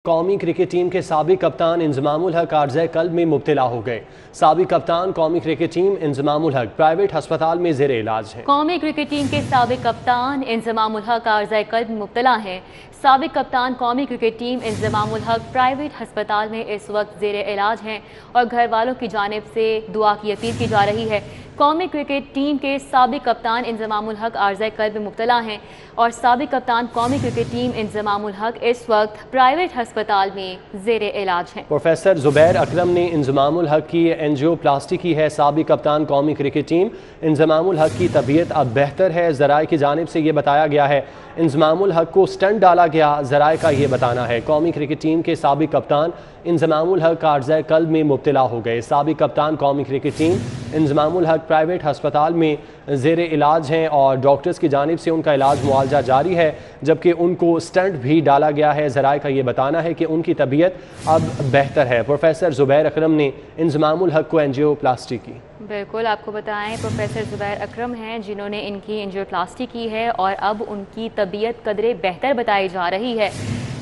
قومی cricket team کے سابق کپتان انضمام الحق عارضہ قلب میں مبتلا ہو گئے۔ سابق کپتان قومی کرکٹ ٹیم انضمام الحق پرائیویٹ ہسپتال میں زیر علاج ہیں۔ قومی کرکٹ ٹیم کے سابق کپتان انضمام الحق عارضہ قلب میں مبتلا ہیں۔ سابق کپتان قومی کرکٹ ٹیم انضمام الحق پرائیویٹ ہسپتال میں اس وقت زیر علاج ہیں اور گھر والوں کی جانب سے دعا کی اپیل کی جا رہی ہے۔ قومی کرکٹ ٹیم کے سابق کپتان انضمام الحق عارضہ قلب میں مبتلا ہیں اور سابق کپتان قومی کرکٹ ٹیم انضمام الحق اس وقت پرائیویٹ ہسپتال میں زیر علاج ہیں۔ پروفیسر زبیر اکرم نے انضمام الحق کی اینجیو پلاسٹی کی ہے۔ سابق کپتان قومی کرکٹ ٹیم انضمام الحق کی طبیعت اب بہتر ہے۔ ذرائع کی جانب سے یہ بتایا گیا ہے انضمام الحق کو سٹنٹ ڈالا گیا، ذرائع کا یہ بتانا ہے۔ قومی کرکٹ ٹیم کے سابق کپتان انضمام الحق عارضہ قلب میں مبتلا ہو گئے۔ سابق کپتان قومی کرکٹ ٹیم انضمام الحق پرائیویٹ ہسپتال میں زیر علاج ہیں اور ڈاکٹرز کی جانب سے ان کا علاج معالجہ جاری ہے، جبکہ ان کو سٹنٹ بھی ڈالا گیا ہے۔ ذرائع کا یہ بتانا ہے کہ ان کی طبیعت اب بہتر ہے۔ پروفیسر زبیر اکرم نے انضمام الحق کو اینجیو پلاسٹی کی۔ بالکل، آپ کو بتائیں پروفیسر زبیر اکرم ہیں جنہوں نے ان کی اینجیو پلاسٹی کی ہے اور اب ان کی طبیعت قدرے بہتر بتائی جا رہی ہے۔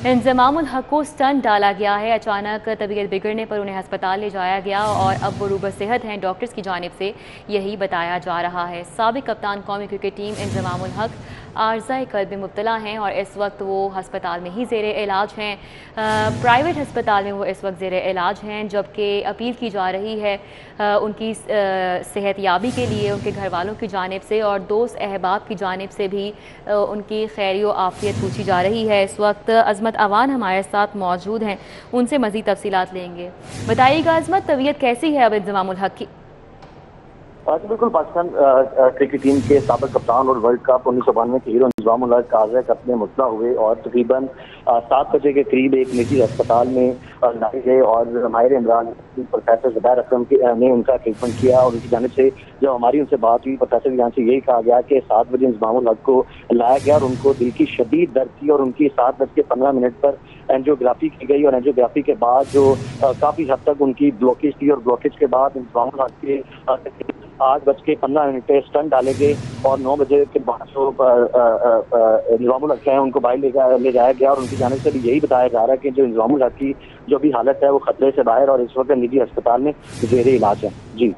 انضمام الحق کو سٹنٹ ڈالا گیا ہے، اچانک طبیعت بگڑنے پر انہیں ہسپتال لے جایا گیا اور اب وہ روبہ صحت ہیں۔ ڈاکٹرز کی جانب سے یہی بتایا جا رہا ہے۔ سابق کپتان قومی کرکٹ ٹیم انضمام الحق عارضہ قلب میں مبتلا ہیں اور اس وقت وہ ہسپتال میں ہی زیر علاج ہیں، پرائیویٹ ہسپتال میں وہ اس وقت زیر علاج ہیں، جبکہ اپیل کی جا رہی ہے ان کی صحت یابی کے لیے ان کے گھر والوں کی جانب سے اور دوست احباب کی جانب سے بھی ان کی خیر و عافیت پوچھی جا رہی ہے۔ اس وقت عظمت عوان ہمارے ساتھ موجود ہیں، ان سے مزید تفصیلات لیں گے۔ بتائیے گا عظمت، طبیعت کیسی ہے اب انضمام الحق کی؟ بالکل، پاکستان کرکٹ ٹیم کے سابق کپتان اور ورلڈ کپ 1992 کے ہیرو انضمام الحق عارضہ قلب میں مبتلا ہوئے اور تقریباً 7 بجے کے قریب ایک نجی ہسپتال میں لائے گئے اور ماہر عمران پروفیسر زبیر اکرم نے ان کا ٹریٹمنٹ کیا اور ان کی جانب سے جب ہماری ان سے بات ہوئی پروفیسر کی جانب سے یہی کہا گیا کہ 7 بجے انضمام الحق کو لایا گیا اور ان کو دل کی شدید درد تھی اور ان کی 7:15 پر اینجیوگرافی کی گئی اور اینجیوگرافی کے بعد جو کافی حد تک ان کی بلوکیج تھی اور بلوکیج کے بعد انضمام الحق کے 8:15 پہ سٹنٹ ڈالے گئے اور 9 بجے کے بعد جو انضمام الحق ہیں ان کو باہر لے جایا گیا اور ان کی جانب سے بھی یہی بتایا جا رہا ہے کہ جو انضمام الحق کی جو بھی حالت ہے وہ خطرے سے باہر اور اس وقت نجی ہسپتال میں زیر علاج ہے۔ جی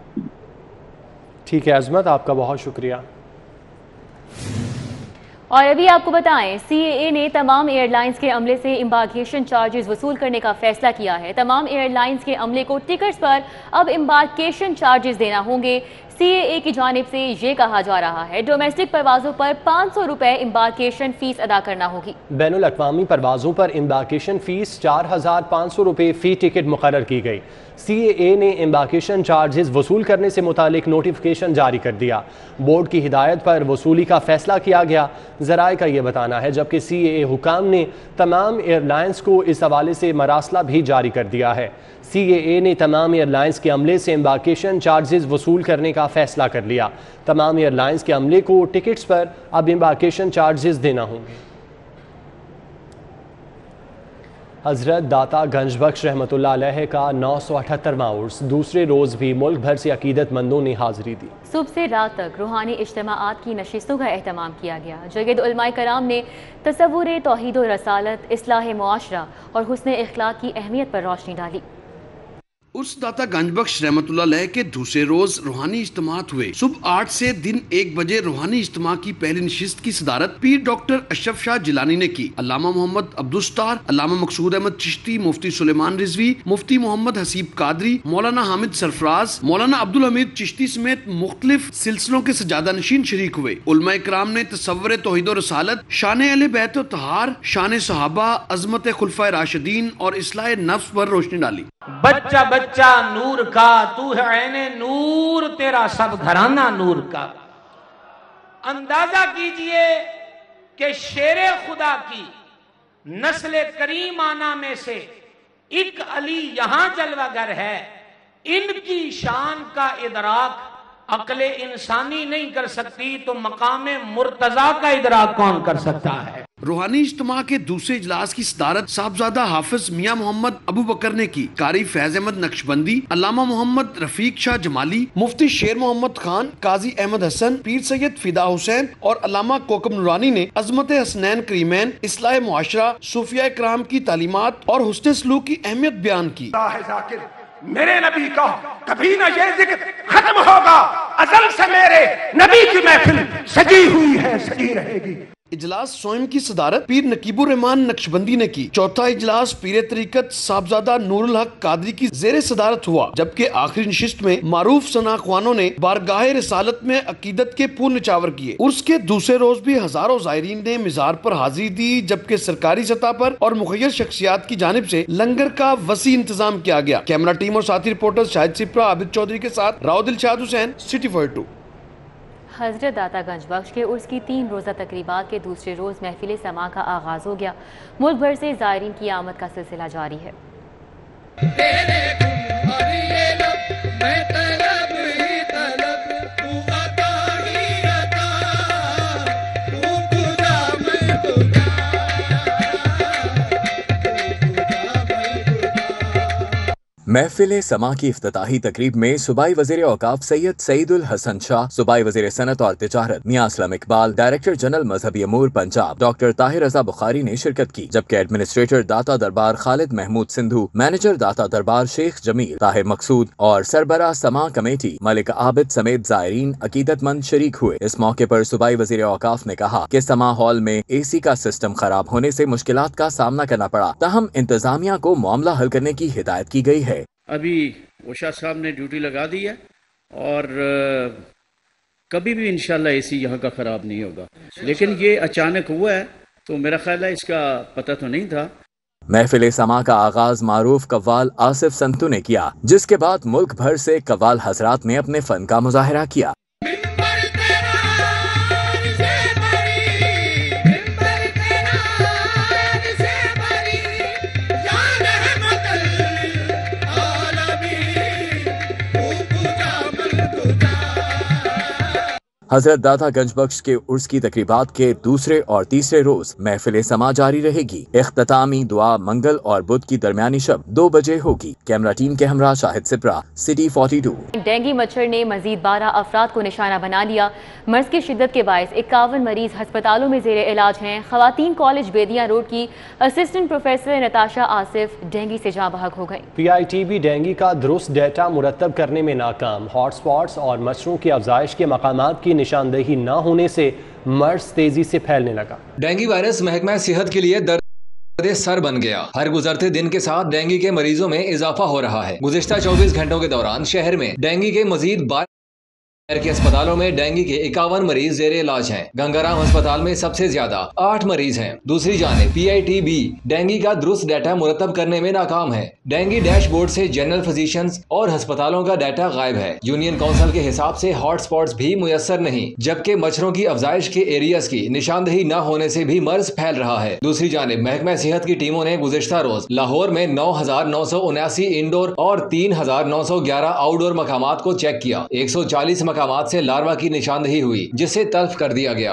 ٹھیک ہے عظمت، آپ کا بہت شکریہ۔ اور ابھی آپ کو بتائیں سی اے اے نے تمام ایئر لائنز کے عملے سے امبارکیشن چارجز وصول کرنے کا فیصلہ کیا ہے۔ تمام ایئر لائنز کے عملے کو ٹکٹس پر اب امبارکیشن چارجز دینا ہوں گے۔ سی اے اے کی جانب سے یہ کہا جا رہا ہے ڈومیسٹک پروازوں پر 500 روپے امبارکیشن فیس ادا کرنا ہوگی۔ بین الاقوامی پروازوں پر امبارکیشن فیس 4500 روپے فی ٹکٹ مقرر کی گئی۔ سی اے اے نے امبارکیشن چارجز وصول کرنے سے متعلق نوٹیفیکیشن جاری کر دیا۔ بورڈ کی ہدایت پر وصولی کا فیصلہ کیا گیا، ذرائع کا یہ بتانا ہے، جبکہ سی اے اے حکام نے تمام ایئر لائنز کو اس حوالے سے مراسلہ بھی جاری کر دیا ہے۔ سی اے اے نے تمام ایئر لائنز کے عملے سے امبارکیشن چارجز وصول کرنے کا فیصلہ کر لیا۔ تمام ایئر لائنز کے عملے کو ٹکٹس پر اب امبارکیشن چارجز دینا ہوں گے۔ حضرت داتا گنج بخش رحمۃ اللہ علیہ کا 978واں عرس، دوسرے روز بھی ملک بھر سے عقیدت مندوں نے حاضری دی۔ صبح سے رات تک روحانی اجتماعات کی نشستوں کا اہتمام کیا گیا۔ جگہ علماء کرام نے تصور توحید و رسالت، اصلاح معاشرہ اور حسن اخلاق کی اہمیت پر روشنی ڈالی۔ عرس داتا گنج بخش رحمۃ اللہ علیہ کے دوسرے روز روحانی اجتماعات ہوئے۔ صبح 8 سے دن 1 بجے روحانی اجتماع کی پہلی نشست کی صدارت پیر ڈاکٹر اشرف شاہ جیلانی نے کی۔ علامہ محمد عبدالستار، علامہ مقصود احمد چشتی، مفتی سلیمان رضوی، مفتی محمد حسیب قادری، مولانا حامد سرفراز، مولانا عبدالحمید چشتی سمیت مختلف سلسلوں کے سجادہ نشین شریک ہوئے۔ علماء کرام نے تصور توحید و رسالت، شان اہل بیت و طہار، شان صحابہ، عظمت خلفائے راشدین اور اصلاح نفس پر روشنی ڈالی۔ بچہ بچہ نور کا، تو ہے عین نور، تیرا سب گھرانہ نور کا۔ اندازہ کیجئے کہ شیر خدا کی نسل کریم آنا میں سے ایک علی یہاں جلوہ گر ہے، ان کی شان کا ادراک عقل انسانی نہیں کر سکتی تو مقام مرتضیٰ کا ادراک کون کر سکتا ہے؟ रूहानी इज्तिमा के दूसरे इजलास की सदारत साहबजादा हाफिज मियां मोहम्मद अबू बकर ने की। कारी फैज अहमद नक्शबंदी, अल्लामा मोहम्मद रफीक शाह जमाली, मुफ्ती शेर मोहम्मद खान, काजी अहमद हसन, पीर सैयद फिदा हुसैन और अल्लामा कोकब नूरानी ने अजमत हसनैन करीमैन, इस्लाह मुआशरा, सूफिया इकराम की तालीमात और हुस्न सलूक की अहमियत बयान की। मेरे नबी का कभी ना ये जिक्र खत्म होगा, अज़ल से मेरे नबी की महफिल सजी हुई है, सजी रहेगी। इजलास सोइम की सदारत पीर नकीबुर रहमान नक्शबंदी ने की। चौथा इजलास पीर तरीकत साहबजादा नूरुल हक कादरी की जेर सदारत हुआ, जबकि आखिरी नशिस्त में मारूफ शनाख्वानों ने बारगाह रिसालत में अकीदत के पूर्ण निछावर किए। उर्स के दूसरे रोज भी हजारों ज़ायरीन ने मिज़ार पर हाजिरी दी, जबकि सरकारी सतह पर और मुखय्यर शख्सियात की जानिब से लंगर का वसी इंतजाम किया गया। कैमरा टीम और साथी रिपोर्टर शाहिद सिप्रा, आबिद चौधरी के साथ राव दिलशाद हुसैन, सिटी 42। हजरत दाता गंज बख्श के उर्स की 3 रोज़ा तकरीबात के दूसरे रोज़ महफिल समा का आगाज़ हो गया। मुल्क भर से ज़ायरीन की आमद का सिलसिला जारी है। महफिल समा की इफ्तिताही तकरीब में सूबाई वज़ीर औकाफ सैयद सईदुल हसन शाह, सूबाई वज़ीर सनत और तिजारत मियां असलम इकबाल, डायरेक्टर जनरल मजहबी अमूर पंजाब डॉक्टर ताहिर रजा बुखारी ने शिरकत की, जबकि एडमिनिस्ट्रेटर दाता दरबार खालिद महमूद सिंधु, मैनेजर दाता दरबार शेख जमील, ताहिर मकसूद और सरबरा समा कमेटी मलिक आबिद समेत ज़ायरीन अकीदतमंद शरीक हुए। इस मौके पर सूबाई वज़ीर औकाफ ने कहा कि समा हॉल में AC का सिस्टम खराब होने से मुश्किलात का सामना करना पड़ा, ताहम इंतजामिया को मामला हल करने की हिदायत की गई है। अभी ओशा साहब ने ड्यूटी लगा दी है और कभी भी इंशाल्लाह AC यहाँ का ख़राब नहीं होगा, लेकिन ये अचानक हुआ है तो मेरा ख्याल है इसका पता तो नहीं था। महफिल समा का आगाज मारूफ कव्वाल आसिफ संतू ने किया, जिसके बाद मुल्क भर से कव्वाल हजरात ने अपने फन का मुजाहिरा किया। हजरत दाता गंज बख्श के उर्स की तकरीबात के दूसरे और तीसरे रोज महफिल समा जारी रहेगी। इख्तितामी दुआ मंगल और बुध की दरमियानी शब 2 बजे होगी। कैमरा टीम के हमरा शाहिद सिप्रा, सिटी 42। डेंगू मच्छर ने मजीद 12 अफराद को निशाना बना लिया। मर्ज की शिद्दत के बायस 51 मरीज अस्पतालों में जेर इलाज हैं। खवातीन कॉलेज बेदिया रोड की assistant professor Natasha Asif dengue से जाँ बहक हो गई। PITB डेंगू का दुरुस्त डेटा मुरतब करने में नाकाम। हॉटस्पॉट्स और मच्छरों की अफजाइश के मकामात की निशानदेही न होने से मर्ज तेजी से फैलने लगा। डेंगू वायरस महकमा सेहत के लिए दर्द सर बन गया। हर गुजरते दिन के साथ डेंगू के मरीजों में इजाफा हो रहा है। गुज़िश्ता 24 घंटों के दौरान शहर में डेंगू के मजीद 12 के अस्पतालों में डेंगू के 51 मरीज जेर इलाज हैं। गंगाराम अस्पताल में सबसे ज्यादा 8 मरीज हैं। दूसरी जानिब PITB डेंगू का दुरुस्त डाटा मुरतब करने में नाकाम है। डेंगू डैशबोर्ड से जनरल फिजिशियंस और अस्पतालों का डाटा गायब है। यूनियन काउंसिल के हिसाब से हॉट स्पॉट्स भी मुयस्सर नहीं, जबकि मच्छरों की अफजाइश के एरियाज की निशानदेही न होने से भी मर्ज फैल रहा है। दूसरी जानिब महकमा सेहत की टीमों ने गुज़िश्ता रोज लाहौर में 9,979 इंडोर और 3,911 आउटडोर मकामात को चेक किया। 140 मकामात से लार्वा की निशानदेही हुई, जिसे तल्फ कर दिया गया।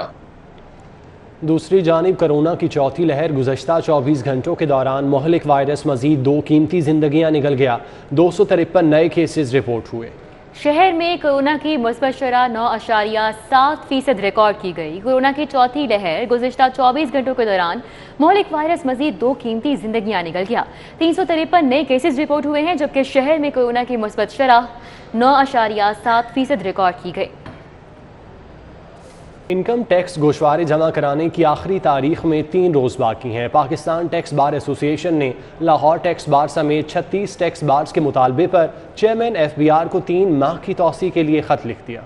दूसरी जानिब कोरोना की चौथी लहर गुज़श्ता 24 घंटों के दौरान मोहलिक वायरस मजीद 2 कीमती जिंदगियां निगल गया। 253 नए केसेस रिपोर्ट हुए। शहर में कोरोना की मुस्बत शरह 9.7% रिकॉर्ड की गई। कोरोना की चौथी लहर गुज़श्ता 24 घंटों के दौरान मोहलिक वायरस मजीद 2 कीमती जिंदगियां निगल गया। 353 नए केसेस रिपोर्ट हुए हैं, जबकि शहर में कोरोना की मुस्बत शरह 9.7% रिकॉर्ड की गई। इनकम टैक्स गोशवारे जमा कराने की आखिरी तारीख में 3 रोज़ बाकी हैं। पाकिस्तान टैक्स बार एसोसिएशन ने लाहौर टैक्स बार समेत 36 टैक्स बार्स के मुतालबे पर चेयरमैन FBR को 3 माह की तौसी के लिए खत लिख दिया।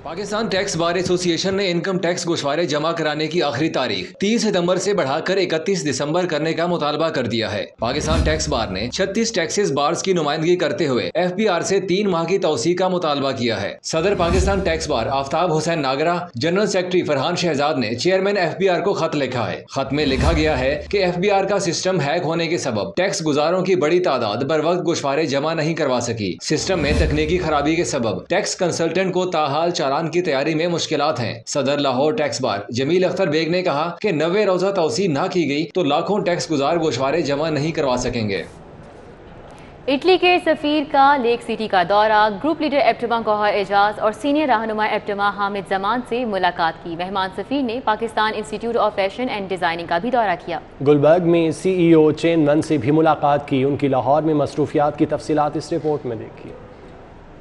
पाकिस्तान टैक्स बार एसोसिएशन ने इनकम टैक्स गोशवारे जमा कराने की आखिरी तारीख 30 सितंबर से बढ़ाकर 31 दिसंबर करने का मुतालबा कर दिया है। पाकिस्तान टैक्स बार ने 36 टैक्सेस बार्स की नुमाइंदगी करते हुए FBR से 3 माह की तौसी का मुतालबा किया है। सदर पाकिस्तान टैक्स बार आफ्ताब हुसैन नागरा, जनरल सेक्रेटरी फरहान शहजाद ने चेयरमैन FBR को खत लिखा है। खत में लिखा गया है कि FBR का सिस्टम हैक होने के सबब टैक्स गुजारों की बड़ी तादाद बर वक्त गोशवारे जमा नहीं करवा सकी। सिस्टम में तकनीकी खराबी के सबब टैक्स कंसल्टेंट को ताहाल इफ्तारान की तैयारी में मुश्किलात हैं। सदर लाहौर टैक्स बार जमील अख्तर बेग ने कहा कि 90 रोजा तौसी न की गई तो लाखों टैक्स गुजार गोशवारे जमा नहीं करवा सकेंगे। इटली के सफीर का लेक सिटी का दौरा, ग्रुप लीडर एप्टमा गौहर एजाज और सीनियर रहनुमा एप्टमा हामिद जमान से मुलाकात की। मेहमान सफीर ने Pakistan institute of fashion and designing का भी दौरा किया। गुलबर्ग में CEO चेन वन से भी मुलाकात की। उनकी लाहौर में मसरूफियात की तफसीलात इस रिपोर्ट में देखिए।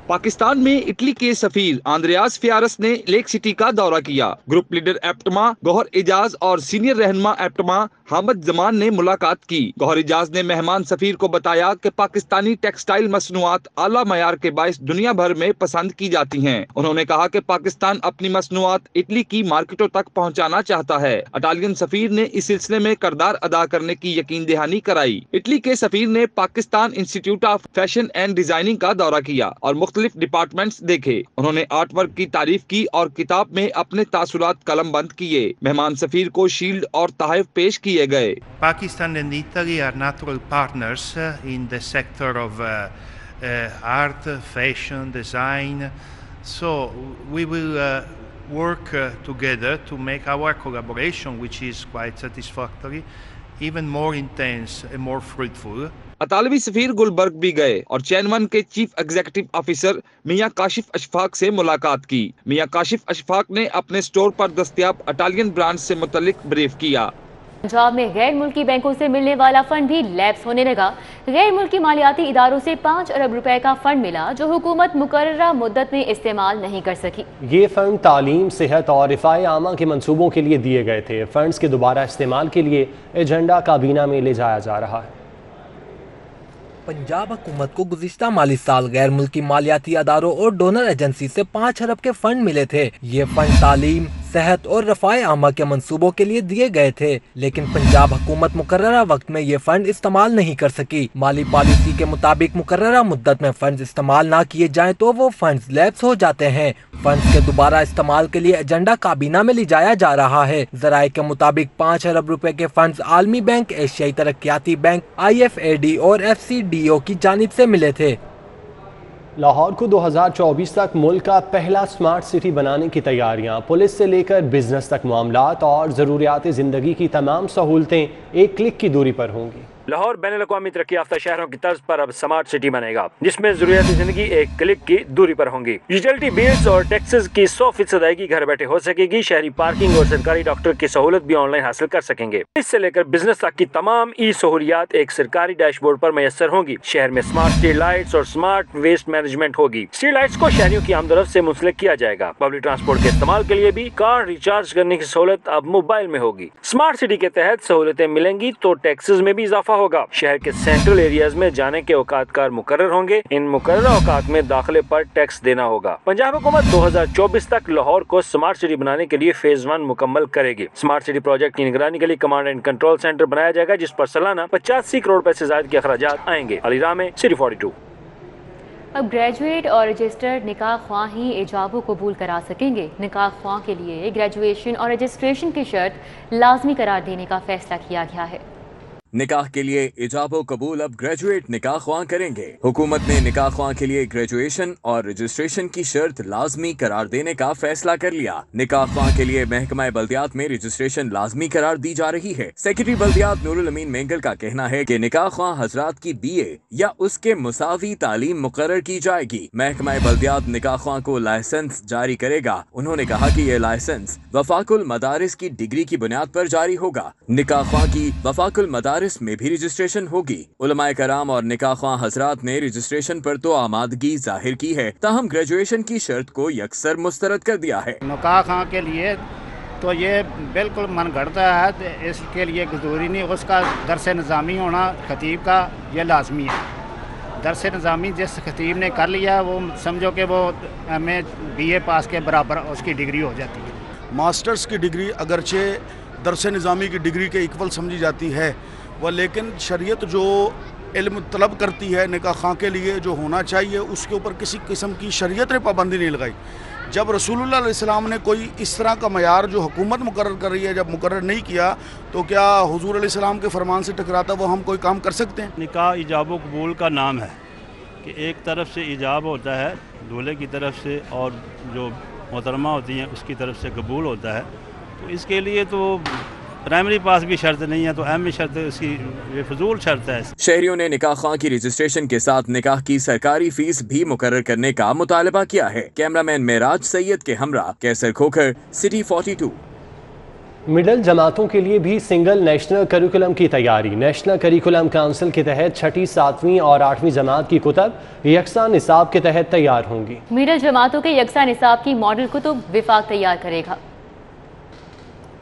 पाकिस्तान में इटली के सफीर आंद्रेयास फियारस ने लेक सिटी का दौरा किया। ग्रुप लीडर एप्टमा गौहर एजाज और सीनियर रहनुमा एप्टमा हामिद जमान ने मुलाकात की। गौहर एजाज ने मेहमान सफीर को बताया कि पाकिस्तानी टेक्सटाइल मसनूआत आला मयार के बाइस दुनिया भर में पसंद की जाती हैं। उन्होंने कहा कि पाकिस्तान अपनी मसनूआत इटली की मार्केटों तक पहुँचाना चाहता है। इटालियन सफीर ने इस सिलसिले में किरदार अदा करने की यकीन दहानी कराई। इटली के सफीर ने Pakistan institute of fashion and designing का दौरा किया और मुख्तलिफ डिपार्टमेंट्स देखे। उन्होंने आर्ट वर्क की तारीफ की और किताब में अपने तासुरात कलम बंद किए। मेहमान सफीर को शील्ड और तहफ पेश किए गए। Pakistan and Italy are natural partners in the sector of art, fashion, design. So we will work together to make our collaboration, which is quite satisfactory, even more intense and more fruitful. अतालवी सफीर Gulberg भी गए और chain one के chief executive officer मियां काशिफ अशफाक से मुलाकात की। मियां काशिफ अशफाक ने अपने store पर दस्तयाब इटालियन ब्रांड से मुतल्लिक ब्रीफ किया। पंजाब में गैर मुल्की बैंकों से मिलने वाला फंड भी लैप्स होने लगा। गैर मुल्की मालियाती इदारों से 5 अरब रुपए का फंड मिला जो हुकूमत मुकर्ररा मुद्दत में इस्तेमाल नहीं कर सकी। ये फंड तालीम, सेहत और रिफाए आमा के मंसूबों के लिए दिए गए थे। फंड्स के दोबारा इस्तेमाल के लिए एजेंडा काबीना में ले जाया जा रहा है। पंजाब हुकूमत को गुज़िश्ता माली साल गैर मुल्की मालियाती अदारों और डोनर एजेंसी से 5 अरब के फंड मिले थे। ये फंड तालीम, सेहत और रफ़ाए आमा के मंसूबों के लिए दिए गए थे, लेकिन पंजाब हुकूमत मुकर्ररा वक्त में ये फंड इस्तेमाल नहीं कर सकी। माली पॉलिसी के मुताबिक मुकर्ररा मुद्दत में फंड इस्तेमाल ना किए जाएं तो वो फंड लैप्स हो जाते हैं। फंड के दोबारा इस्तेमाल के लिए एजेंडा काबीना में ले जाया जा रहा है। ज़राए के मुताबिक 5 अरब रुपए के फंड आलमी बैंक, एशियाई तरक्याती बैंक, IFAD और FCDO की जानिब से मिले थे। लाहौर को 2024 तक मुल्क का पहला स्मार्ट सिटी बनाने की तैयारियां। पुलिस से लेकर बिजनेस तक मामलात और ज़रूरियात ज़िंदगी की तमाम सहूलतें एक क्लिक की दूरी पर होंगी। लाहौर बैनुल-अक़वामी तरक्की याफ्ता शहरों की तर्ज पर अब स्मार्ट सिटी बनेगा, जिसमें ज़रूरियात ज़िंदगी एक क्लिक की दूरी पर होंगी। यूटिलिटी बिल्स और टैक्सेस की 100% अदायगी घर बैठे हो सकेगी। शहरी पार्किंग और सरकारी डॉक्टर की सहूलत भी ऑनलाइन हासिल कर सकेंगे। इससे लेकर बिजनेस तक की तमाम सहूलियात एक सरकारी डैशबोर्ड पर मैसर होंगी। शहर में स्मार्ट स्ट्रीट लाइट्स और स्मार्ट वेस्ट मैनेजमेंट होगी। स्ट्रीट लाइट्स को शहरियों की आमदरफ्त से मुंसलिक किया जाएगा। पब्लिक ट्रांसपोर्ट के इस्तेमाल के लिए भी कार्ड रिचार्ज करने की सहूलत अब मोबाइल में होगी। स्मार्ट सिटी के तहत सहूलतें मिलेंगी तो टैक्सेस में भी इजाफा होगा। शहर के सेंट्रल एरियाज में जाने के औकातकार मुकर्रर होंगे। इन मुकर्रर औकात में दाखिले पर टैक्स देना होगा। पंजाब हुकूमत 2024 तक लाहौर को स्मार्ट सिटी बनाने के लिए फेज 1 मुकम्मल करेगी। स्मार्ट सिटी प्रोजेक्ट की निगरानी के लिए कमांड एंड कंट्रोल सेंटर बनाया जाएगा, जिस पर सालाना 85 करोड़ रुपए से ज्यादा के अखराजात आएंगे। अलीराह में सिटी 42। अब ग्रेजुएट और रजिस्टर्ड निकाह ख्वाह ही इजाब कबूल करा सकेंगे। निकाह ख्वाह के लिए ग्रेजुएशन और रजिस्ट्रेशन की शर्त लाजमी करार देने का फैसला किया गया है। निकाह के लिए इजाबो कबूल अब ग्रेजुएट निकाह ख्वाह करेंगे। हुकूमत ने निकाह ख्वाह के लिए ग्रेजुएशन और रजिस्ट्रेशन की शर्त लाजमी करार देने का फैसला कर लिया। निकाह ख्वाह के लिए महकमा बल्दियात में रजिस्ट्रेशन लाजमी करार दी जा रही है। सेक्रेटरी बल्दियात नूरुल अमीन मेंगल का कहना है कि निकाह ख्वाह हजरात की BA या उसके मुसावी तालीम मुकर्रर की जाएगी। महकमा बल्दियात निकाह ख्वाह को लाइसेंस जारी करेगा। उन्होंने कहा कि यह लाइसेंस वफाकुल मदारिस की डिग्री की बुनियाद पर जारी होगा। निकाह ख्वाह की वफाकुल मदारिस में भी रजिस्ट्रेशन होगी। उलमाए कराम और निकाह ख्वाह हजरात ने रजिस्ट्रेशन पर तो आमादगी जाहिर की है, ताहम ग्रेजुएशन की शर्त को यकसर मुस्तरद कर दिया है। निकाह ख्वाह के लिए तो ये बिल्कुल मन घड़ता है, इसके लिए जरूरी नहीं, उसका दरस निज़ामी होना खतीब का ये लाजमी है। दरस निज़ामी जिस खतीब ने कर लिया वो समझो कि वो MA BA पास के बराबर उसकी डिग्री हो जाती है। मास्टर्स की डिग्री अगरचे दरस निज़ामी की डिग्री के इक्वल समझी जाती है वह, लेकिन शरीयत जो इल्म तलब करती है निकाह ख्वाह के लिए जो होना चाहिए उसके ऊपर किसी किस्म की शरीयत ने पाबंदी नहीं लगाई। जब रसूलुल्लाह अलैहिस्सलाम ने कोई इस तरह का मयार जो हुकूमत मुकर्रर कर रही है जब मुकर्रर नहीं किया तो क्या हुजूर अलैहिस्सलाम के फरमान से टकराता वो हम कोई काम कर सकते हैं? निकाह इजाब कबूल का नाम है कि एक तरफ से इजाब होता है दूल्हे की तरफ से और जो मोहतरमा होती हैं उसकी तरफ से कबूल होता है। तो इसके लिए तो प्राइमरी पास भी शर्त नहीं है, तो अहम शर्त इसकी ये फजूल शर्त है। शहरियों ने निकाह खां की रजिस्ट्रेशन के साथ निकाह की सरकारी फीस भी मुकर्रर करने का मुतालबा किया है। कैमरामैन मेराज सैयद के हमरा कैसर खोखर, सिटी 42। मिडिल जमातों के लिए भी सिंगल नेशनल करिकुलम की तैयारी। नेशनल करिकुलम काउंसिल के तहत 6ठी, 7वीं और 8वीं जमात की कुतब यकसा निसाब के तहत तैयार होंगी। मिडिल जमातों के यकसा निसाब की मॉडल कुतुब विफाक तैयार करेगा।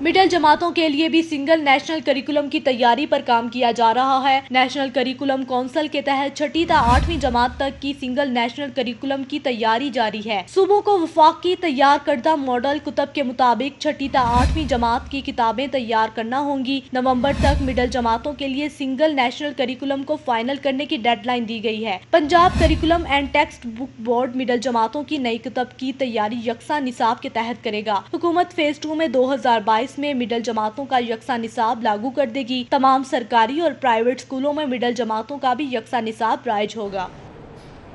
मिडिल जमातों के लिए भी सिंगल नेशनल करिकुलम की तैयारी पर काम किया जा रहा है। नेशनल करिकुलम काउंसिल के तहत 6ठी से 8वीं जमात तक की सिंगल नेशनल करिकुलम की तैयारी जारी है। सूबों को वफाक की तैयार करदा मॉडल कुतब के मुताबिक 6ठी से 8वीं जमात की किताबें तैयार करना होंगी। नवंबर तक मिडिल जमातों के लिए सिंगल नेशनल करिकुलम को फाइनल करने की डेडलाइन दी गई है। Punjab curriculum and text book board middle जमातों की नई किताब की तैयारी यकसा निसाब के तहत करेगा। हुकूमत फेज 2 में 2022 में मिडिल जमातों का यकसा निसाब लागू कर देगी। तमाम सरकारी और प्राइवेट स्कूलों में मिडिल जमातों का भी यकसा निसाब राइज होगा।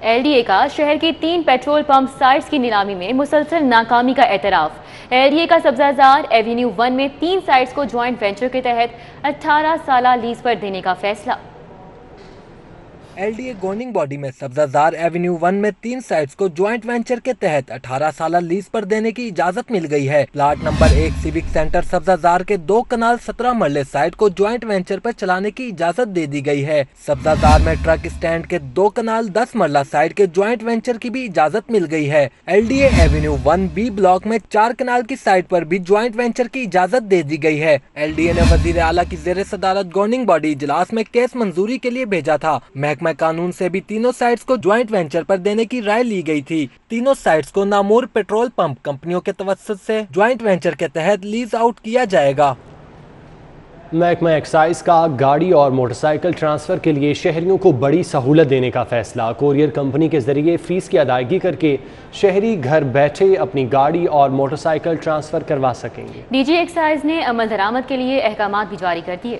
LDA का शहर के 3 पेट्रोल पंप साइट्स की नीलामी में मुसलसल नाकामी का एतराफ। LDA का सब्जाजार एवेन्यू 1 में 3 साइट्स को ज्वाइंट वेंचर के तहत 18 साल लीज पर देने का फैसला। LDA गवर्निंग बॉडी में सब्जाजार एवेन्यू 1 में 3 साइट्स को ज्वाइंट वेंचर के तहत 18 साल लीज पर देने की इजाजत मिल गई है। Plot number 1 civic centre Sabzazar के 2 कनाल 17 मरले साइट को ज्वाइंट वेंचर पर चलाने की इजाजत दे दी गई है। सब्जाजार में ट्रक स्टैंड के 2 कनाल 10 मरला साइट के ज्वाइंट वेंचर की भी इजाजत मिल गई है। LDA एवेन्यू 1B ब्लॉक में 4 कनाल की साइट पर भी ज्वाइंट वेंचर की इजाजत दे दी गई है। LDA ने वजीर आला की जेर सदारत गवर्निंग बॉडी इजलास में केस मंजूरी के लिए भेजा था। महकमा कानून से भी तीनों साइट्स को ज्वाइंट वेंचर पर देने की राय ली गई थी। तीनों साइट्स को नामूर पेट्रोल पंप कंपनियों के तवस्सुत से ज्वाइंट वेंचर के तहत लीज आउट किया जाएगा। महकमा एक्साइज का गाड़ी और मोटरसाइकिल ट्रांसफर के लिए शहरियों को बड़ी सहूलत देने का फैसला। कोरियर कंपनी के जरिए फीस की अदायगी करके शहरी घर बैठे अपनी गाड़ी और मोटरसाइकिल ट्रांसफर करवा सकेंगे। DG एक्साइज ने अमल दरामद के लिए अहकामात भी जारी कर दिए।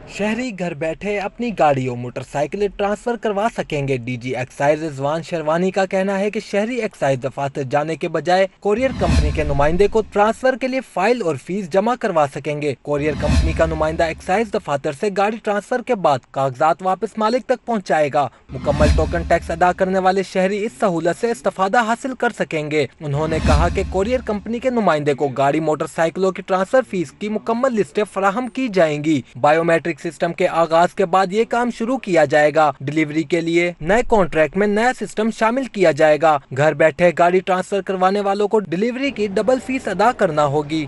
शहरी घर बैठे अपनी गाड़ी और मोटरसाइकिलें ट्रांसफर करवा सकेंगे। DG एक्साइज रिजवान शेरवानी का कहना है कि शहरी एक्साइज दफातर जाने के बजाय कोरियर कंपनी के नुमाइंदे को ट्रांसफर के लिए फाइल और फीस जमा करवा सकेंगे। कोरियर कंपनी का नुमाइंदा एक्साइज दफातर से गाड़ी ट्रांसफर के बाद कागजात वापस मालिक तक पहुँचाएगा। मुकम्मल टोकन टैक्स अदा करने वाले शहरी इस सहूलत से इस्तेफादा हासिल कर सकेंगे। उन्होंने कहा कि कोरियर कंपनी के नुमाइंदे को गाड़ी मोटरसाइकिलों की ट्रांसफर फीस की मुकम्मल लिस्टें फराहम की जाएंगी। बायोमेट्रिक सिस्टम के आगाज के बाद ये काम शुरू किया जाएगा। डिलीवरी के लिए नए कॉन्ट्रैक्ट में नया सिस्टम शामिल किया जाएगा। घर बैठे गाड़ी ट्रांसफर करवाने वालों को डिलीवरी की डबल फीस अदा करना होगी।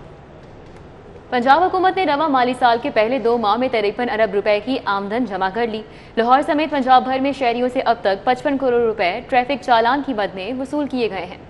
पंजाब हुकूमत ने रवा माली साल के पहले 2 माह में 53 अरब रुपए की आमदन जमा कर ली। लाहौर समेत पंजाब भर में शहरियों से अब तक 55 करोड़ रुपए ट्रैफिक चालान की मद में वसूल किए गए हैं।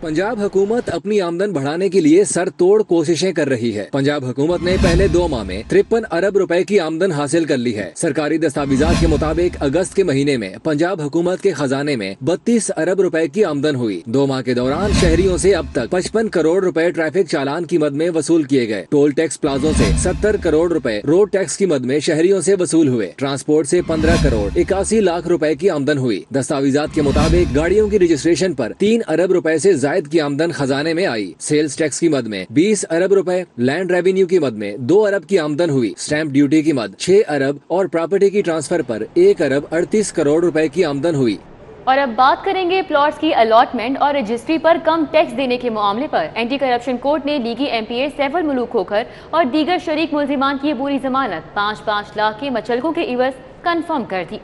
पंजाब हुकूमत अपनी आमदन बढ़ाने के लिए सर तोड़ कोशिशें कर रही है। पंजाब हुकूमत ने पहले 2 माह में 53 अरब रुपए की आमदन हासिल कर ली है। सरकारी दस्तावेजात के मुताबिक अगस्त के महीने में पंजाब हुकूमत के खजाने में 32 अरब रुपए की आमदन हुई। 2 माह के दौरान शहरियों से अब तक 55 करोड़ रुपए ट्रैफिक चालान की मद में वसूल किए गए। टोल टैक्स प्लाजों से 70 करोड़ रुपए रोड टैक्स की मद में शहरियों से वसूल हुए। ट्रांसपोर्ट से 15 करोड़ 81 लाख रुपए की आमदन हुई। दस्तावेजात के मुताबिक गाड़ियों की रजिस्ट्रेशन पर 3 अरब रुपए से जायद की आमदन खजाने में आई। सेल्स टैक्स की मद में 20 अरब रुपए, लैंड रेवेन्यू की मद में 2 अरब की आमदन हुई। स्टैंप ड्यूटी की मद 6 अरब और प्रॉपर्टी की ट्रांसफर पर 1 अरब 38 करोड़ रुपए की आमदन हुई। और अब बात करेंगे प्लॉट्स की अलॉटमेंट और रजिस्ट्री पर कम टैक्स देने के मामले पर। एंटी करप्शन कोर्ट ने लीगी MPA सैफुल मलूक खोखर और दीगर शरीक मुल्जिमान की अबूरी जमानत 5-5 लाख के मचलकों के इवज कंफर्म कर दी।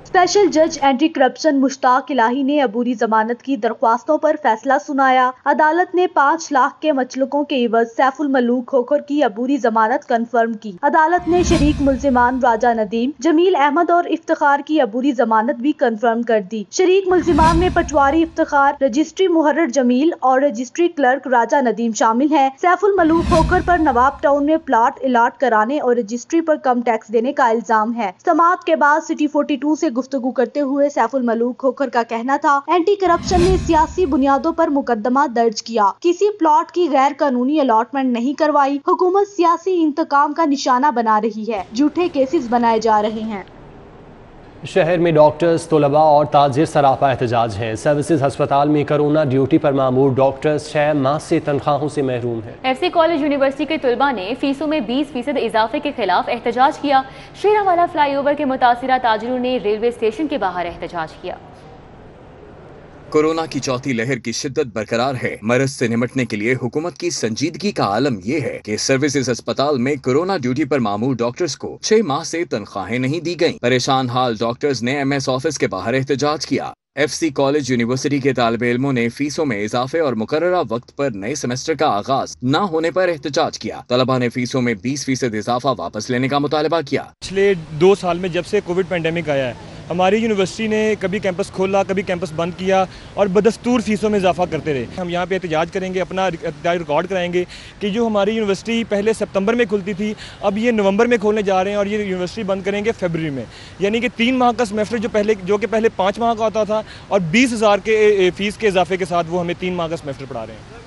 स्पेशल जज एंटी करप्शन मुश्ताक इलाही ने अबूरी जमानत की दरख्वास्तों पर फैसला सुनाया। अदालत ने 5 लाख के मचलकों के इवज सैफुल मलूक खोखर की अबूरी जमानत कंफर्म की। अदालत ने शरीक मुल्जिमान राजा नदीम, जमील अहमद और इफ्तिखार की अबूरी जमानत भी कंफर्म कर दी। शरीक मुल्जिमान में पटवारी इफ्तिखार, रजिस्ट्री मुहर्रर जमील और रजिस्ट्री क्लर्क राजा नदीम शामिल है। सैफुल मलूक खोखर पर नवाब टाउन में प्लाट अलाट कराने और रजिस्ट्री पर कम टैक्स देने का इल्जाम है। समाअत के बाद सिटी 42 से गुफ्तगू करते हुए सैफुल मलूक खोखर का कहना था, एंटी करप्शन ने सियासी बुनियादों पर मुकदमा दर्ज किया, किसी प्लॉट की गैर कानूनी अलॉटमेंट नहीं करवाई। हुकूमत सियासी इंतकाम का निशाना बना रही है, झूठे केसेस बनाए जा रहे हैं। शहर में डॉक्टर्स, तलबा और ताजिर सरापा एहतजाज हैं। सर्विसेज अस्पताल में कोरोना ड्यूटी पर मामूर डॉक्टर्स 6 माह से तनख्वाहों से महरूम हैं। FC कॉलेज यूनिवर्सिटी के तलबा ने फीसों में 20% इजाफे के खिलाफ एहतजाज किया। शेरावाला फ्लाईओवर के मुतासिरा ताजिरों ने रेलवे स्टेशन के बाहर एहतजाज किया। कोरोना की चौथी लहर की शिद्दत बरकरार है। मरज से निपटने के लिए हुकूमत की संजीदगी का आलम यह है कि सर्विसेज अस्पताल में कोरोना ड्यूटी पर मामूर डॉक्टर्स को 6 माह से तनख्वाहें नहीं दी गईं। परेशान हाल डॉक्टर्स ने MS ऑफिस के बाहर एहतजाज किया। FC कॉलेज यूनिवर्सिटी के तालिबे इल्मों ने फीसों में इजाफे और मुकर्ररा वक्त पर नए सेमेस्टर का आगाज न होने पर एहतजाज किया। तलबा ने फीसों में 20% इजाफा वापस लेने का मुतालबा किया। पिछले 2 साल में जब से कोविड पैंडेमिक आया है, हमारी यूनिवर्सिटी ने कभी कैंपस खोला, कभी कैंपस बंद किया और बदस्तूर फीसों में इजाफा करते रहे। हम यहाँ पे एहतजाज करेंगे, अपना रिकॉर्ड कराएंगे कि जो हमारी यूनिवर्सिटी पहले सितंबर में खुलती थी, अब ये नवंबर में खोलने जा रहे हैं और ये यूनिवर्सिटी बंद करेंगे फरवरी में। यानी कि 3 माह का सेमेस्टर जो कि पहले 5 माह का होता था और 20,000 के फीस के इजाफे के साथ वो हमें 3 माह का सेमेस्टर पढ़ा रहे हैं।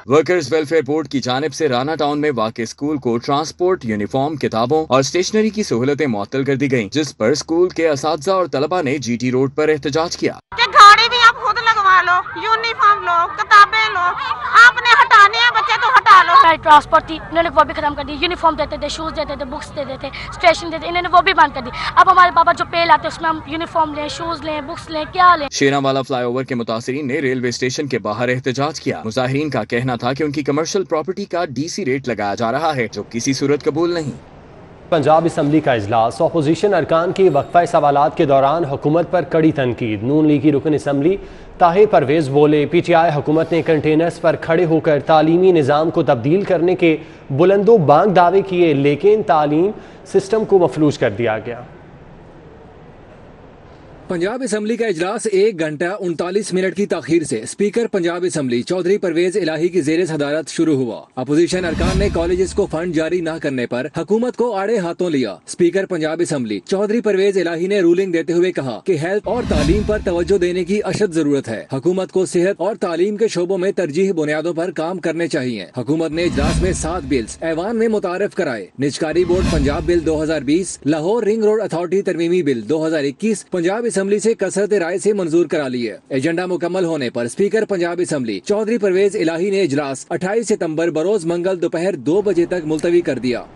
वर्कर्स वेलफेयर बोर्ड की जानिब से राना टाउन में वाक़े स्कूल को ट्रांसपोर्ट, यूनिफॉर्म, किताबों और स्टेशनरी की सहूलतें मुअत्तल कर दी गयी, जिस पर स्कूल के असातिज़ा और तलबा ने GT रोड पर एहतजाज किया। गाड़ी भी आप खुद लगवा लो, यूनिफॉर्म लो, किताबें लो, आपने हटाने हैं बच्चे तो हटा लो। ट्रांसपोर्ट थी, इन्होंने वो भी खत्म कर दी। यूनिफॉर्म देते थे, शूज देते थे, बुक्स देते थे, स्टेशन देते, इन्होंने वो भी बंद कर दी। अब हमारे पापा जो पे लाते उसमें हम यूनिफॉर्म लें, शूज लें, बुक्स लें, क्या लें। शेरावाला फ्लाईओवर के मुतासिरीन ने रेलवे स्टेशन के बाहर एहतजाज किया। मुजाहिरीन का कहना था कि उनकी कमर्शियल प्रॉपर्टी का DC रेट लगाया जा रहा है, जो किसी सूरत कबूल नहीं। पंजाब असम्बली का इजलास, अपोजिशन अरकान की वक्फा सवालात के दौरान हुकूमत पर कड़ी तनकीद। नून लीगी रुकन असम्बली ताहिर परवेज बोले, PTI हुकूमत ने कंटेनर्स पर खड़े होकर तालीमी निज़ाम को तब्दील करने के बुलंदो बांग दावे किए, लेकिन तालीम सिस्टम को मफलूज कर दिया गया। पंजाब असम्बली का इजलास 1 घंटा 39 मिनट की ताखीर से स्पीकर पंजाब असम्बली चौधरी परवेज इलाही की जेर सदारत शुरू हुआ। अपोजिशन अरकान ने कॉलेजेस को फंड जारी न करने पर हुकूमत को आड़े हाथों लिया। स्पीकर पंजाब असम्बली चौधरी परवेज इलाही ने रूलिंग देते हुए कहा कि हेल्थ और तालीम पर तवज्जो देने की अशद जरूरत है। हुकूमत को सेहत और तालीम के शोबों में तरजीह बुनियादों पर काम करने चाहिए। हुकूमत ने इजलास में 7 बिल्स ऐवान में मुतारफ कराए। निजकारी board Punjab bill 2020, Lahore ring road authority तरमीमी बिल 2021 पंजाब असम्बली से कसरत राय से मंजूर करा ली है। एजेंडा मुकम्मल होने पर स्पीकर पंजाब असम्बली चौधरी परवेज इलाही ने इजलास 28 सितंबर बरोज मंगल दोपहर 2 बजे तक मुलतवी कर दिया।